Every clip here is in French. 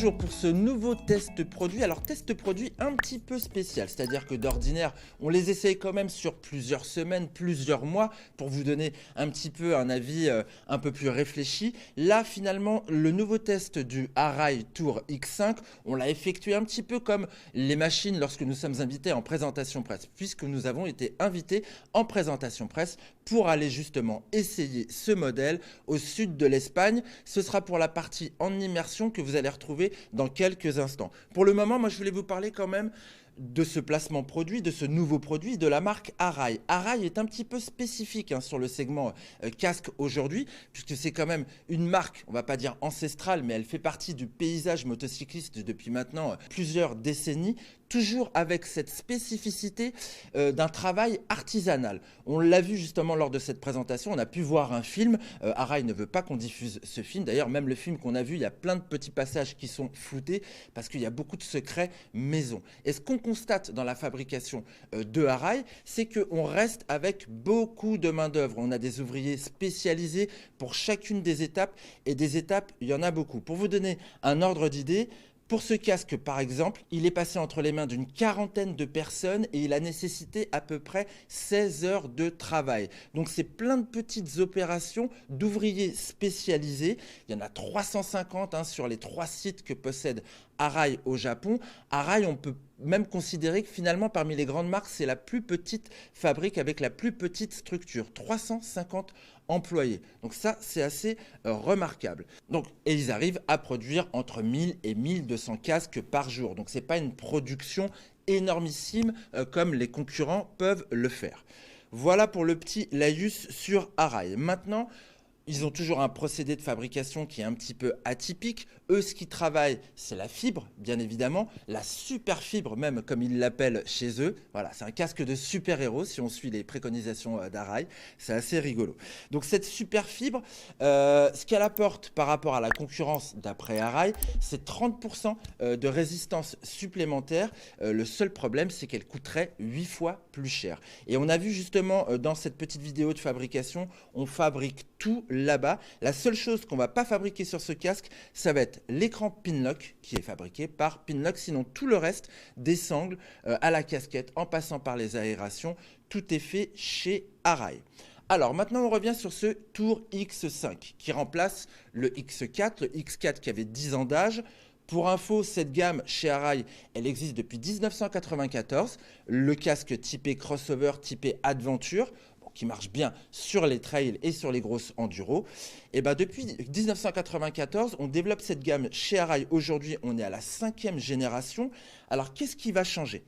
Bonjour pour ce nouveau test produit. Alors test produit un petit peu spécial, c'est-à-dire que d'ordinaire on les essaye quand même sur plusieurs semaines, plusieurs mois pour vous donner un petit peu un avis un peu plus réfléchi. Là finalement le nouveau test du Arai Tour X5, on l'a effectué un petit peu comme les machines lorsque nous sommes invités en présentation presse, puisque nous avons été invités en présentation presse pour aller justement essayer ce modèle au sud de l'Espagne. Ce sera pour la partie en immersion que vous allez retrouver dans quelques instants. Pour le moment, moi je voulais vous parler quand même de ce placement produit, de ce nouveau produit de la marque Arai. Arai est un petit peu spécifique sur le segment casque aujourd'hui, puisque c'est quand même une marque, on va pas dire ancestrale, mais elle fait partie du paysage motocycliste depuis maintenant plusieurs décennies, toujours avec cette spécificité d'un travail artisanal. On l'a vu justement lors de cette présentation, on a pu voir un film, Arai ne veut pas qu'on diffuse ce film, d'ailleurs même le film qu'on a vu, il y a plein de petits passages qui sont floutés, parce qu'il y a beaucoup de secrets maison. Et ce qu'on constate dans la fabrication de Arai, c'est qu'on reste avec beaucoup de main d'œuvre. On a des ouvriers spécialisés pour chacune des étapes, et des étapes, il y en a beaucoup. Pour vous donner un ordre d'idée, pour ce casque, par exemple, il est passé entre les mains d'une quarantaine de personnes et il a nécessité à peu près 16 heures de travail. Donc c'est plein de petites opérations d'ouvriers spécialisés. Il y en a 350 sur les 3 sites que possède Arai au Japon. Arai, on peut même considérer que finalement, parmi les grandes marques, c'est la plus petite fabrique avec la plus petite structure. 350 employés. Donc ça, c'est assez remarquable. Et ils arrivent à produire entre 1000 et 1200 casques par jour. Donc ce n'est pas une production énormissime comme les concurrents peuvent le faire. Voilà pour le petit laïus sur Arai. Maintenant, ils ont toujours un procédé de fabrication qui est un petit peu atypique. Eux, ce qu'ils travaillent, c'est la fibre, bien évidemment, la super fibre même, comme ils l'appellent chez eux. Voilà, c'est un casque de super-héros, si on suit les préconisations d'Arai. C'est assez rigolo. Donc cette super fibre, ce qu'elle apporte par rapport à la concurrence d'après Arai, c'est 30% de résistance supplémentaire. Le seul problème, c'est qu'elle coûterait 8 fois plus cher. Et on a vu justement dans cette petite vidéo de fabrication, on fabrique tout là-bas. La seule chose qu'on ne va pas fabriquer sur ce casque, ça va être l'écran Pinlock qui est fabriqué par Pinlock. Sinon, tout le reste, des sangles à la casquette, en passant par les aérations, tout est fait chez Arai. Alors maintenant, on revient sur ce Tour X5 qui remplace le X4, le X4 qui avait 10 ans d'âge. Pour info, cette gamme chez Arai, elle existe depuis 1994. Le casque typé crossover, typé adventure, qui marche bien sur les trails et sur les grosses enduros. Et ben depuis 1994, on développe cette gamme chez Arai. Aujourd'hui, on est à la 5e génération. Alors, qu'est-ce qui va changer ?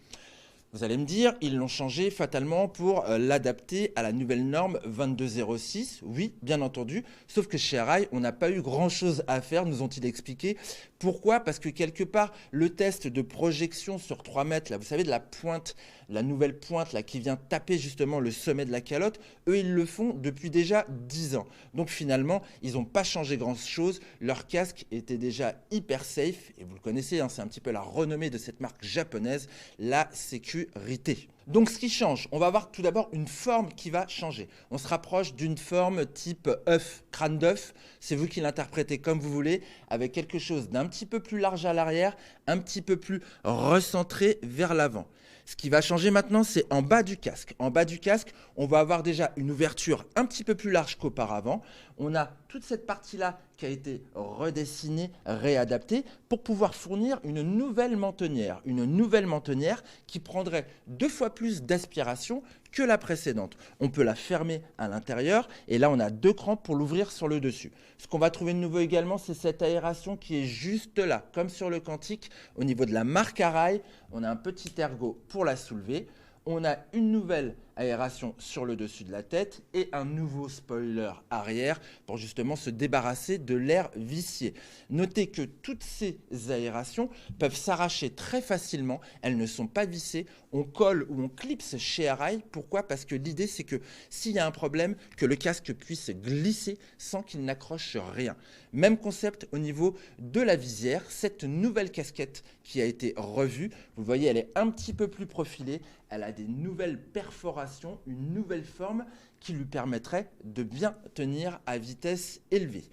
Vous allez me dire, ils l'ont changé fatalement pour l'adapter à la nouvelle norme 2206. Oui, bien entendu. Sauf que chez Arai, on n'a pas eu grand-chose à faire, nous ont-ils expliqué. Pourquoi ? Parce que quelque part, le test de projection sur 3 mètres, là, vous savez, de la pointe, la nouvelle pointe là, qui vient taper justement le sommet de la calotte, eux, ils le font depuis déjà 10 ans. Donc finalement, ils n'ont pas changé grand-chose. Leur casque était déjà hyper safe. Et vous le connaissez, c'est un petit peu la renommée de cette marque japonaise, la sécurité. Donc ce qui change, on va avoir tout d'abord une forme qui va changer. On se rapproche d'une forme type œuf, crâne d'œuf. C'est vous qui l'interprétez comme vous voulez, avec quelque chose d'un petit peu plus large à l'arrière, un petit peu plus recentré vers l'avant. Ce qui va changer maintenant, c'est en bas du casque. En bas du casque, on va avoir déjà une ouverture un petit peu plus large qu'auparavant. On a toute cette partie-là qui a été redessinée, réadaptée pour pouvoir fournir une nouvelle mentonnière. Une nouvelle mentonnière qui prendrait 2 fois plus d'aspiration que la précédente. On peut la fermer à l'intérieur et là, on a 2 crans pour l'ouvrir sur le dessus. Ce qu'on va trouver de nouveau également, c'est cette aération qui est juste là, comme sur le Quantique. Au niveau de la marque Arai, on a un petit ergot pour la soulever. On a une nouvelle aération sur le dessus de la tête et un nouveau spoiler arrière pour justement se débarrasser de l'air vicié. Notez que toutes ces aérations peuvent s'arracher très facilement, elles ne sont pas vissées, on colle ou on clipse chez Arai. Pourquoi ? Parce que l'idée c'est que s'il y a un problème, que le casque puisse glisser sans qu'il n'accroche rien. Même concept au niveau de la visière, cette nouvelle casquette qui a été revue, vous voyez elle est un petit peu plus profilée, elle a des nouvelles perforations, une nouvelle forme qui lui permettrait de bien tenir à vitesse élevée.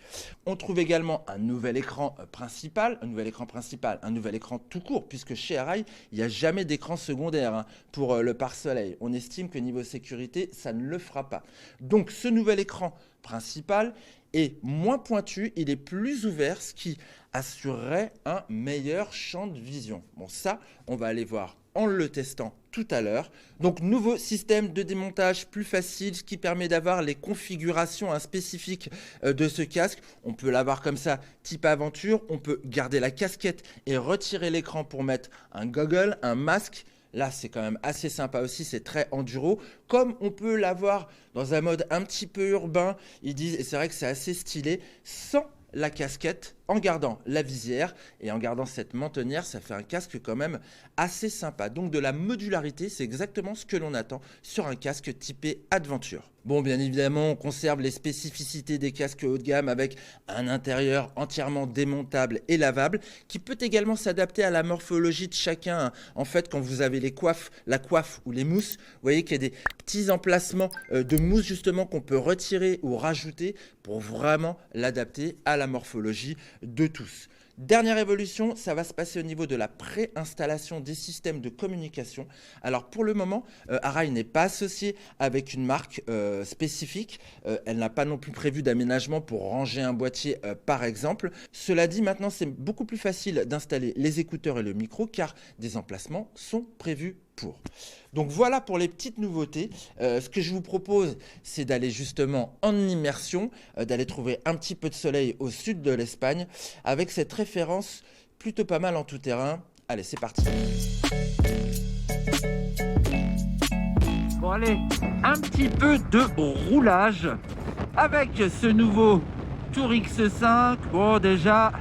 On trouve également un nouvel écran principal, un nouvel écran tout court, puisque chez Arai, il n'y a jamais d'écran secondaire pour le pare-soleil. On estime que niveau sécurité, ça ne le fera pas. Donc ce nouvel écran principal est moins pointu, il est plus ouvert, ce qui assurerait un meilleur champ de vision. Bon, ça, on va aller voir en le testant tout à l'heure. Donc, nouveau système de démontage plus facile, ce qui permet d'avoir les configurations spécifiques de ce casque. On peut l'avoir comme ça, type aventure. On peut garder la casquette et retirer l'écran pour mettre un goggle, un masque. Là, c'est quand même assez sympa aussi, c'est très enduro. Comme on peut l'avoir dans un mode un petit peu urbain, ils disent, et c'est vrai que c'est assez stylé, sans la casquette, en gardant la visière et en gardant cette mentonnière, ça fait un casque quand même assez sympa. Donc de la modularité, c'est exactement ce que l'on attend sur un casque typé Adventure. Bon, bien évidemment, on conserve les spécificités des casques haut de gamme avec un intérieur entièrement démontable et lavable qui peut également s'adapter à la morphologie de chacun. En fait, quand vous avez la coiffe ou les mousses, vous voyez qu'il y a des petits emplacements de mousse justement qu'on peut retirer ou rajouter pour vraiment l'adapter à la morphologie de tous. Dernière évolution, ça va se passer au niveau de la préinstallation des systèmes de communication. Alors pour le moment, Arai n'est pas associé avec une marque spécifique. Elle n'a pas non plus prévu d'aménagement pour ranger un boîtier par exemple. Cela dit, maintenant c'est beaucoup plus facile d'installer les écouteurs et le micro car des emplacements sont prévus pour. Donc voilà pour les petites nouveautés. Ce que je vous propose, c'est d'aller justement en immersion, d'aller trouver un petit peu de soleil au sud de l'Espagne avec cette référence plutôt pas mal en tout terrain. Allez, c'est parti. Bon allez, un petit peu de roulage avec ce nouveau Tour X5. Bon déjà,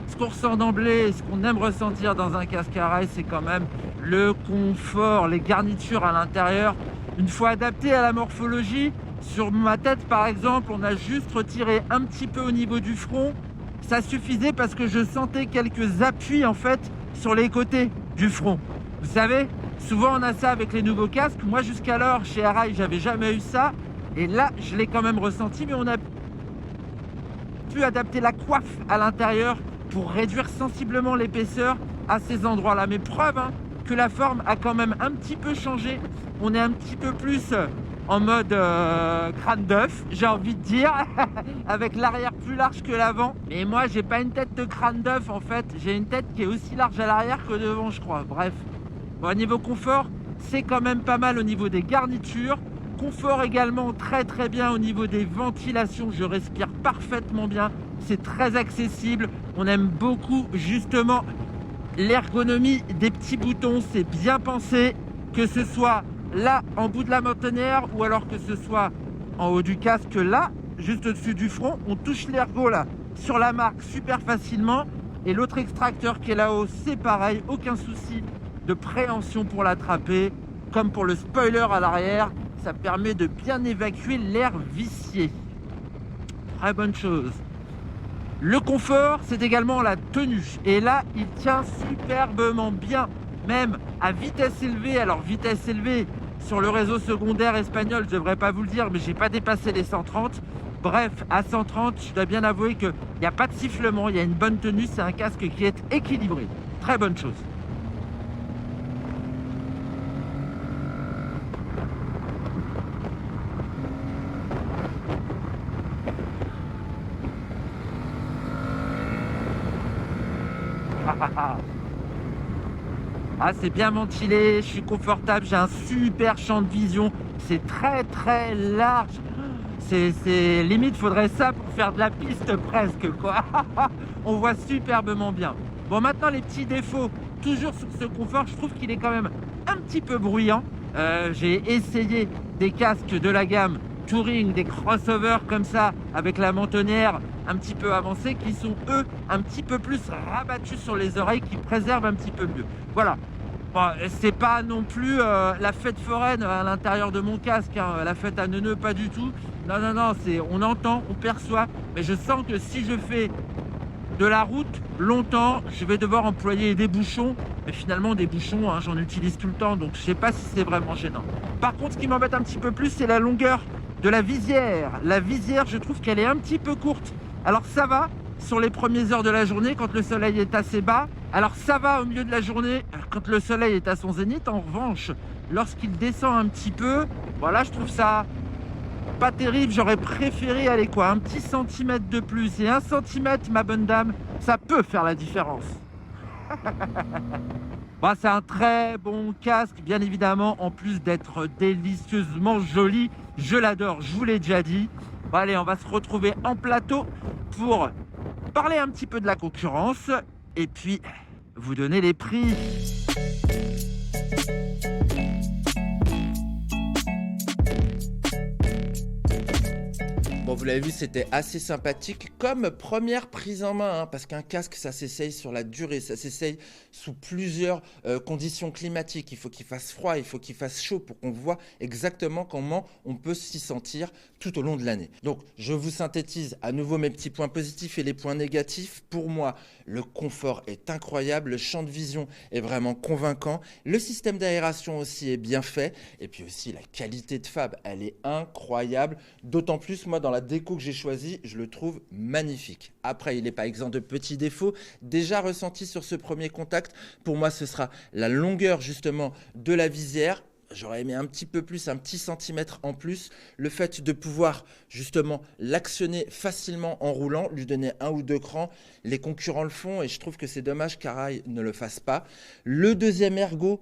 ce qu'on ressent d'emblée, ce qu'on aime ressentir dans un casque Arai, c'est quand même le confort, les garnitures à l'intérieur. Une fois adaptées à la morphologie, sur ma tête par exemple, on a juste retiré un petit peu au niveau du front. Ça suffisait parce que je sentais quelques appuis en fait sur les côtés du front. Vous savez, souvent on a ça avec les nouveaux casques. Moi jusqu'alors chez Arai, j'avais jamais eu ça. Et là, je l'ai quand même ressenti, mais on a pu adapter la coiffe à l'intérieur pour réduire sensiblement l'épaisseur à ces endroits-là. Mais preuve que la forme a quand même un petit peu changé. On est un petit peu plus en mode crâne d'œuf, j'ai envie de dire, avec l'arrière plus large que l'avant. Mais moi, j'ai pas une tête de crâne d'œuf en fait. J'ai une tête qui est aussi large à l'arrière que devant, je crois. Bref. Bon, au niveau confort, c'est quand même pas mal au niveau des garnitures. Confort également très très bien au niveau des ventilations. Je respire parfaitement bien. C'est très accessible. On aime beaucoup justement l'ergonomie des petits boutons, c'est bien pensé, que ce soit là en bout de la mentonnière ou alors que ce soit en haut du casque là, juste au-dessus du front. On touche l'ergot là sur la marque super facilement et l'autre extracteur qui est là-haut, c'est pareil, aucun souci de préhension pour l'attraper. Comme pour le spoiler à l'arrière, ça permet de bien évacuer l'air vicié. Très bonne chose. Le confort, c'est également la tenue. Et là, il tient superbement bien, même à vitesse élevée. Alors, vitesse élevée, sur le réseau secondaire espagnol, je ne devrais pas vous le dire, mais je n'ai pas dépassé les 130. Bref, à 130, je dois bien avouer qu'il n'y a pas de sifflement, il y a une bonne tenue, c'est un casque qui est équilibré. Très bonne chose. Ah, c'est bien ventilé, je suis confortable, j'ai un super champ de vision, c'est très très large. C'est limite, faudrait ça pour faire de la piste presque quoi. On voit superbement bien. Bon, maintenant les petits défauts, toujours sur ce confort, je trouve qu'il est quand même un petit peu bruyant. J'ai essayé des casques de la gamme Touring, des crossovers comme ça, avec la mentonnière un petit peu avancée, qui sont eux un petit peu plus rabattus sur les oreilles, qui préservent un petit peu mieux. Voilà. Bon, c'est pas non plus la fête foraine à l'intérieur de mon casque, hein, la fête à neuneux, pas du tout. Non, non, non, on entend, on perçoit, mais je sens que si je fais de la route longtemps, je vais devoir employer des bouchons, mais finalement des bouchons, j'en utilise tout le temps, donc je sais pas si c'est vraiment gênant. Par contre, ce qui m'embête un petit peu plus, c'est la longueur de la visière. La visière, je trouve qu'elle est un petit peu courte. Alors ça va sur les premières heures de la journée quand le soleil est assez bas. Alors ça va au milieu de la journée quand le soleil est à son zénith. En revanche, lorsqu'il descend un petit peu, voilà, je trouve ça pas terrible. J'aurais préféré aller quoi, un petit centimètre de plus. Et 1 centimètre, ma bonne dame, ça peut faire la différence. Bah, c'est un très bon casque, bien évidemment, en plus d'être délicieusement joli. Je l'adore, je vous l'ai déjà dit. Bon, allez, on va se retrouver en plateau pour parler un petit peu de la concurrence et puis vous donner les prix. Bon, vous l'avez vu, c'était assez sympathique comme première prise en main, hein, parce qu'un casque, ça s'essaye sur la durée, ça s'essaye sous plusieurs conditions climatiques. Il faut qu'il fasse froid, il faut qu'il fasse chaud pour qu'on voit exactement comment on peut s'y sentir tout au long de l'année. Donc, je vous synthétise à nouveau mes petits points positifs et les points négatifs. Pour moi, le confort est incroyable, le champ de vision est vraiment convaincant, le système d'aération aussi est bien fait, et puis aussi la qualité de fab, elle est incroyable, d'autant plus moi dans la déco que j'ai choisie, je le trouve magnifique. Après, il n'est pas exempt de petits défauts, déjà ressentis sur ce premier contact. Pour moi, ce sera la longueur justement de la visière. J'aurais aimé un petit peu plus, un petit centimètre en plus. Le fait de pouvoir justement l'actionner facilement en roulant, lui donner 1 ou 2 crans. Les concurrents le font et je trouve que c'est dommage qu'Arai ne le fasse pas. Le deuxième ergot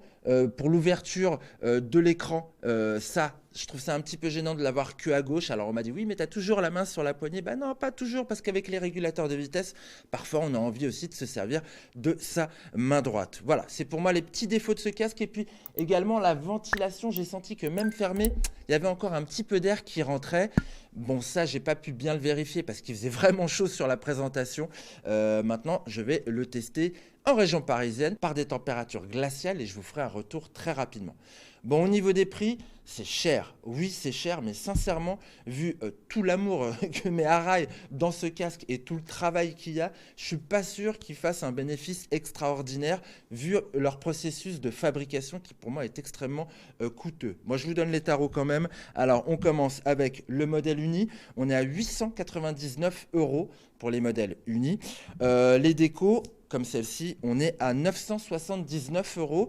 pour l'ouverture de l'écran, ça, je trouve ça un petit peu gênant de l'avoir que à gauche. Alors on m'a dit oui, mais tu as toujours la main sur la poignée. Ben non, pas toujours, parce qu'avec les régulateurs de vitesse, parfois on a envie aussi de se servir de sa main droite. Voilà, c'est pour moi les petits défauts de ce casque. Et puis également la ventilation, j'ai senti que même fermé, il y avait encore un petit peu d'air qui rentrait. Bon, ça, j'ai pas pu bien le vérifier parce qu'il faisait vraiment chaud sur la présentation. Maintenant, je vais le tester en région parisienne par des températures glaciales et je vous ferai un retour très rapidement. Bon, au niveau des prix, c'est cher. Oui, c'est cher, mais sincèrement, vu tout l'amour que met Arai dans ce casque et tout le travail qu'il y a, je suis pas sûr qu'ils fassent un bénéfice extraordinaire vu leur processus de fabrication qui pour moi est extrêmement coûteux. Moi, je vous donne les tarots quand même. Alors, on commence avec le modèle uni. On est à 899 € pour les modèles unis. Les décos, comme celle-ci, on est à 979 €.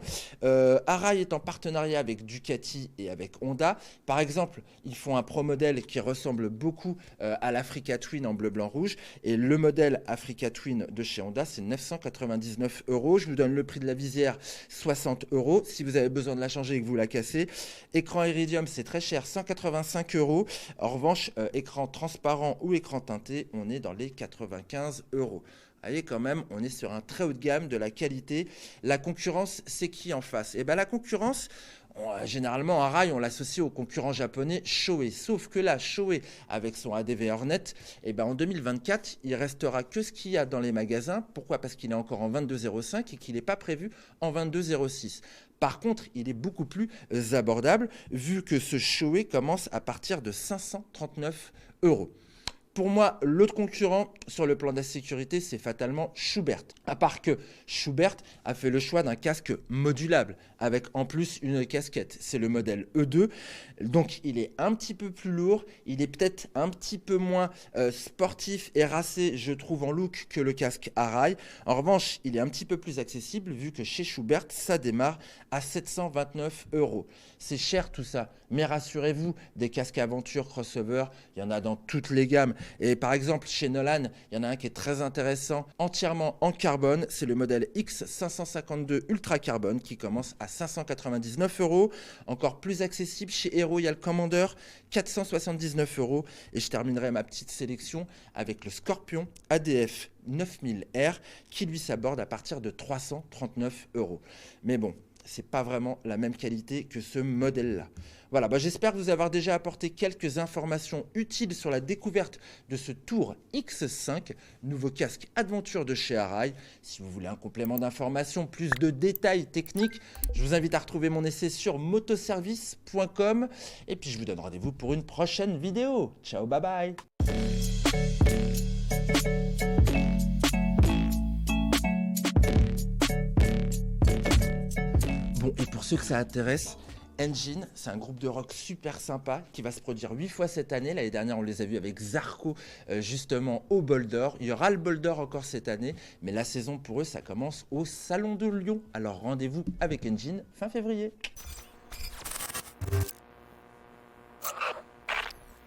Arai est en partenariat avec Ducati et avec Honda. Par exemple, ils font un pro modèle qui ressemble beaucoup à l'Africa Twin en bleu, blanc, rouge. Et le modèle Africa Twin de chez Honda, c'est 999 €. Je vous donne le prix de la visière, 60 €. Si vous avez besoin de la changer et que vous la cassez. Écran Iridium, c'est très cher, 185 €. En revanche, écran transparent ou écran teinté, on est dans les 95 €. Vous voyez quand même, on est sur un très haut de gamme, de la qualité. La concurrence, c'est qui en face? Eh bien la concurrence, généralement Arai, on l'associe au concurrent japonais Shoei. Sauf que là, Shoei, avec son ADV Hornet, eh ben en 2024, il restera que ce qu'il y a dans les magasins. Pourquoi? Parce qu'il est encore en 22,05 et qu'il n'est pas prévu en 22,06. Par contre, il est beaucoup plus abordable, vu que ce Shoei commence à partir de 539 €. Pour moi, l'autre concurrent sur le plan de la sécurité, c'est fatalement Schuberth. À part que Schuberth a fait le choix d'un casque modulable avec en plus une casquette. C'est le modèle E2. Donc, il est un petit peu plus lourd. Il est peut-être un petit peu moins sportif et racé, je trouve, en look que le casque Arai. En revanche, il est un petit peu plus accessible vu que chez Schuberth, ça démarre à 729 €. C'est cher tout ça. Mais rassurez-vous, des casques aventure crossover, il y en a dans toutes les gammes. Et par exemple, chez Nolan, il y en a un qui est très intéressant, entièrement en carbone. C'est le modèle X552 Ultra Carbone qui commence à 599 €. Encore plus accessible, chez Hero, il y a le Commander, 479 €. Et je terminerai ma petite sélection avec le Scorpion ADF 9000R qui lui s'aborde à partir de 339 €. Mais bon, c'est pas vraiment la même qualité que ce modèle-là. Voilà, j'espère vous avoir déjà apporté quelques informations utiles sur la découverte de ce Tour X5, nouveau casque aventure de chez Arai. Si vous voulez un complément d'information, plus de détails techniques, je vous invite à retrouver mon essai sur motoservice.com. Et puis je vous donne rendez-vous pour une prochaine vidéo. Ciao, bye bye. Bon, et pour ceux que ça intéresse, Engine, c'est un groupe de rock super sympa qui va se produire 8 fois cette année. L'année dernière, on les a vus avec Zarco, justement au Bol d'Or. Il y aura le Bol d'Or encore cette année, mais la saison pour eux, ça commence au Salon de Lyon. Alors rendez-vous avec Engine fin février.